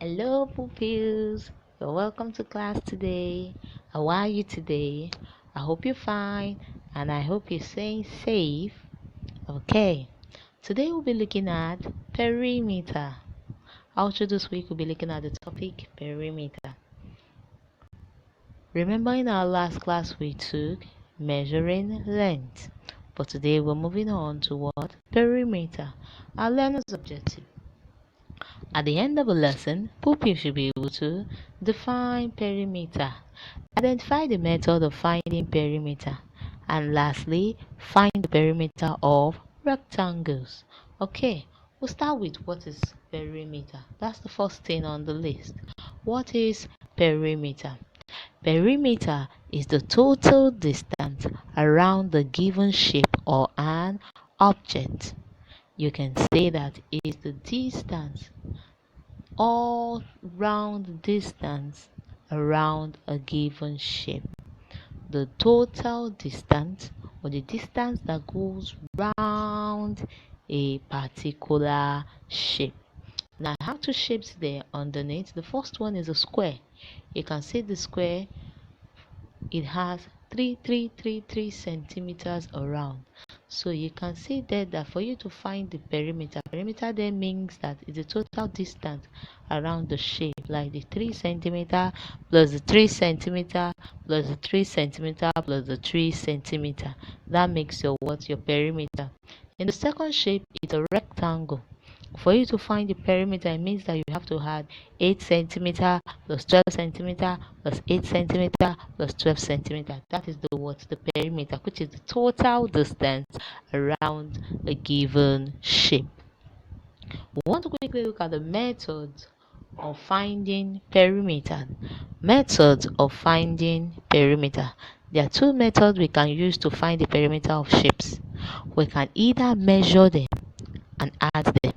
Hello, pupils. You're welcome to class today. How are you today? I hope you're fine and I hope you're staying safe. Okay, today we'll be looking at perimeter. Also, this week we'll be looking at the topic perimeter. Remember, in our last class we took measuring length, but today we're moving on to what? Perimeter, our learner's objective. At the end of a lesson, pupils should be able to define perimeter, identify the method of finding perimeter, and lastly, find the perimeter of rectangles. Okay, we'll start with what is perimeter. That's the first thing on the list. What is perimeter? Perimeter is the total distance around the given shape or an object. You can say that it is the distance, all round distance around a given shape. The total distance, or the distance that goes round a particular shape. Now I have two shapes there underneath. The first one is a square. You can see the square, it has 3 centimeters around. So you can see there that for you to find the perimeter there means that it's the total distance around the shape, like the 3 centimeter plus the 3 centimeter plus the 3 centimeter plus the 3 centimeter. That makes your your perimeter. In the second shape, it's a rectangle. For you to find the perimeter, it means that you have to add 8 centimeter plus 12 centimeter plus 8 centimeter plus 12 centimeter. That is the perimeter, which is the total distance around a given shape. We want to quickly look at the methods of finding perimeter. Methods of finding perimeter. There are two methods we can use to find the perimeter of shapes. We can either measure them and add them,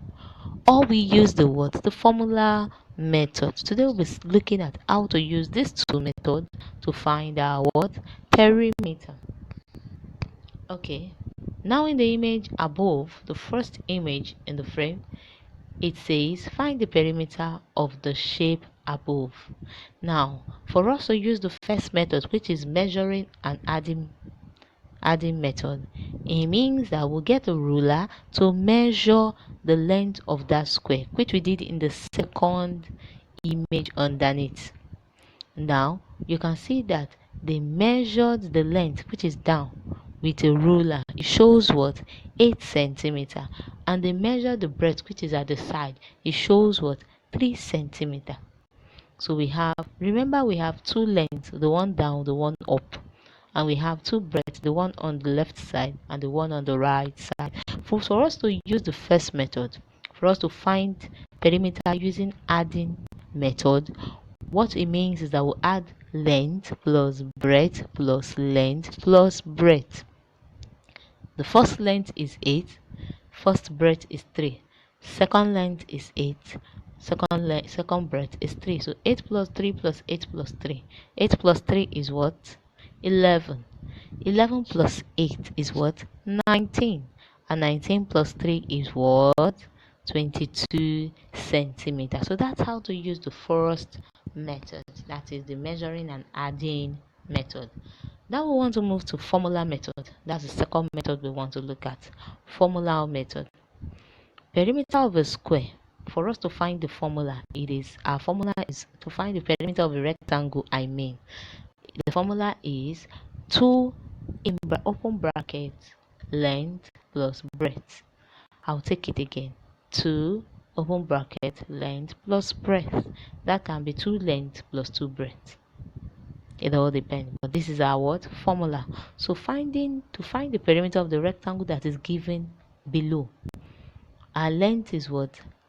or we use the formula method. Today we'll be looking at how to use these two methods to find our perimeter. Okay, now in the image above, the first image in the frame, it says find the perimeter of the shape above. Now for us to use the first method, which is measuring and adding method, it means that we'll get a ruler to measure the length of that square, which we did in the second image underneath. Now you can see that they measured the length, which is down, with a ruler. It shows what? 8 centimeter. And they measure the breadth, which is at the side. It shows what? 3 centimeter. So we have, remember, we have two lengths, the one down, the one up, and we have two breadths, the one on the left side and the one on the right side. For us to use the first method, for us to find perimeter using adding method, what it means is that we'll add length plus breadth plus length plus breadth. The first length is 8, first breadth is 3, second length is 8, second breadth is 3. So 8 plus 3 plus 8 plus 3. 8 plus 3 is what? 11. 11 plus 8 is what? 19. And 19 plus 3 is what? 22 centimeters. So that's how to use the first method. That is the measuring and adding method. Now we want to move to formula method. That's the second method we want to look at. Formula method. Perimeter of a square. For us to find the formula, our formula is to find the perimeter of a rectangle. The formula is 2 in open bracket length plus breadth. I'll take it again. 2 open bracket length plus breadth. That can be 2 length plus 2 breadth. It all depends, but this is our formula. So to find the perimeter of the rectangle that is given below, our length is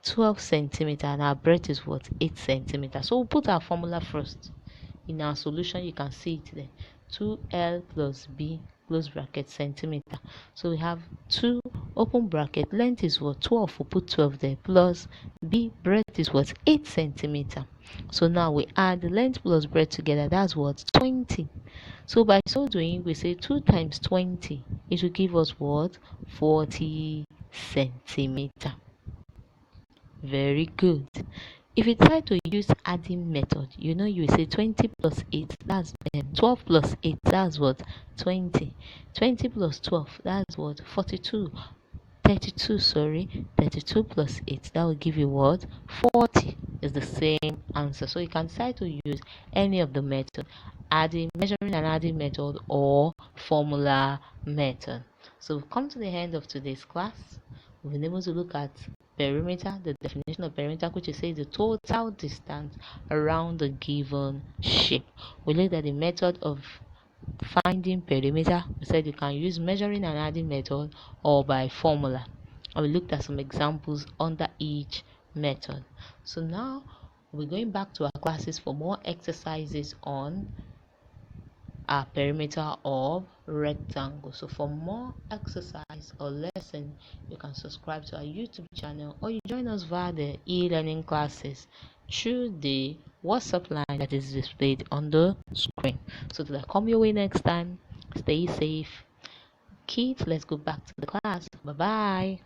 12 centimeter and our breadth is 8 centimeter. So we'll put our formula first. In our solution, you can see it there. 2L plus B close bracket centimeter. So we have 2 open bracket, length is 12, we'll put 12 there, plus B breadth is 8 centimeter. So now we add the length plus breadth together, that's 20. So by so doing, we say 2 times 20, it will give us 40 centimeter. Very good. If you try to use adding method, you will say 20 plus 8, that's 12 plus 8, that's what? 20. 20 plus 12, that's what? 42. 32, sorry, 32 plus 8, that will give you what? 40 is the same answer. So you can decide to use any of the method, measuring and adding method, or formula method. So we've come to the end of today's class. We've been able to look at perimeter, the definition of perimeter, which is the total distance around a given shape. We looked at the method of finding perimeter. We said you can use measuring and adding method or by formula, and we looked at some examples under each method. So now we're going back to our classes for more exercises on our perimeter of rectangle. So for more exercise or lesson, you can subscribe to our YouTube channel, or you join us via the e-learning classes through the WhatsApp line that is displayed on the screen. So till I come your way next time, stay safe. Kids, let's go back to the class. Bye bye.